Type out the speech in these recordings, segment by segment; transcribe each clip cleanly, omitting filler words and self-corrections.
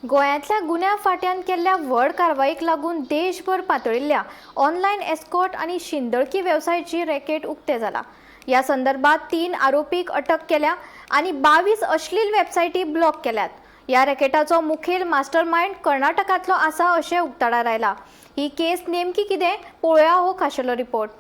गोंयांतल्या गुन्या फाट्यान केल्ल्या व्हड कारवाईक लागून देशभर पातळिल्ल्या ऑनलायन एस्कॉर्ट आनी शिंदळकी वेवसायाची रॅकेट उक्तें जाला। ह्या संदर्भात 3 आरोपीक अटक केल्या आनी 22 अश्लील वेबसायटी ब्लॉक केल्यात। ह्या रॅकेटाचो मुखेल मास्टरमाइंड कर्नाटकांतलो आसा अशें उक्ताडार आयला। ही केस नेमकी कितें पळोवया हो खाशेलो रिपोर्ट।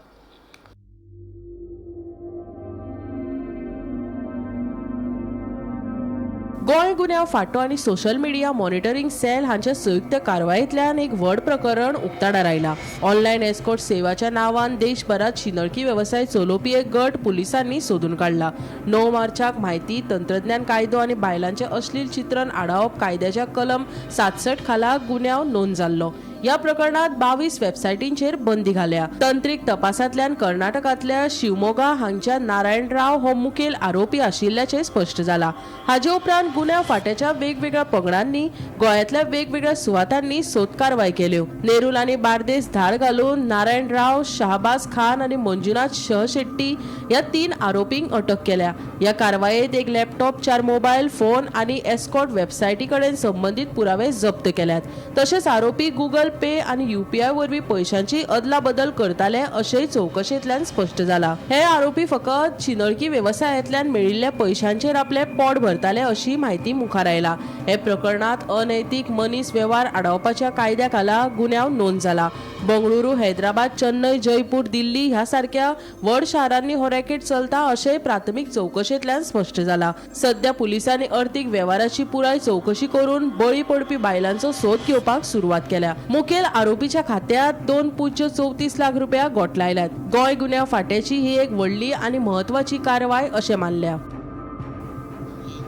गोंय गुन्यांव फाटो आनी सोशल मिडिया मॉनिटरिंग सेल हांच्या संयुक्त कारवायेंतल्यान एक व्हड प्रकरण उक्ताडार आयला। ऑनलायन एस्कॉर्ट सेवाच्या नांवान देशभरात शिंदळकी वेवसाय चलोवपी एक गट पुलिसांनी सोदून काडला। 9 मार्चाक म्हायती तंत्रज्ञान कायदो आनी बायलांचे अश्लील चित्रण आडावप कायद्याच्या कलम 67 खाला गुन्यांव नोंद जाल्लो। या प्रकरणात 22 वेबसायटींचेर बंदी घाल्या। तंत्रीक तपासांतल्यान कर्नाटकांतल्या शिवमोगा हांगच्या नारायण राव हो मुखेल आरोपी आशिल्ल्याचे स्पश्ट जाला। हाचे उपरांत गुन्यांव फाट्याच्या वेगवेगळ्या पंगडांनी गोंयांतल्या वेगवेगळ्या सुवातांनी सोद कारवाय केल्यो। नेरूल आनी बार्देस धाड घालून नारायण राव, शहबाज खान आनी मंजुनाथ शहशेट्टी ह्या 3 आरोपींक अटक केल्या। या कारवायेंत एक लॅपटॉप, 4 मोबायल फोन आनी एस्कॉर्ट वेबसायटी कडेन संबंधित पुरावे जप्त केल्यात। तशेंच आरोपी गूगल पे आनी UPI वरवीं पैशांची अदला बदल करताले अशेंय चौकशेंतल्यान स्पश्ट जाला। हे आरोपी फकत शिंदळकी वेवसायांतल्यान मेळिल्ल्या पैशांचेर आपले पोट भरताले अशी म्हायती मुखार आयला। हे प्रकरणात अनैतीक मनीस वेव्हार आडावपाच्या कायद्या खाला गुन्यांव नोंद जाला। बंगळुरू, हैदराबाद, चेन्नई, जयपूर, दिल्ली ह्या सारख्या व्हड शारांनी हो रॅकेट चलता अशेंय प्राथमीक चौकशेंतल्यान स्पश्ट जाला। सध्या पुलिसांनी अर्थीक वेव्हाराची पुराय चौकशी करून बळी पडपी बायलांचो सोद घेवपाक सुरवात केल्या। मुखेल आरोपीच्या खात्यात 2.34 लाख रुपया गोठलायल्यात। गोंय गुन्यांव फाट्याची ही एक व्हडली आनी महत्वाची कारवाय अशें मानल्या।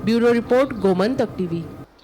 Bureau report, Gomantak TV।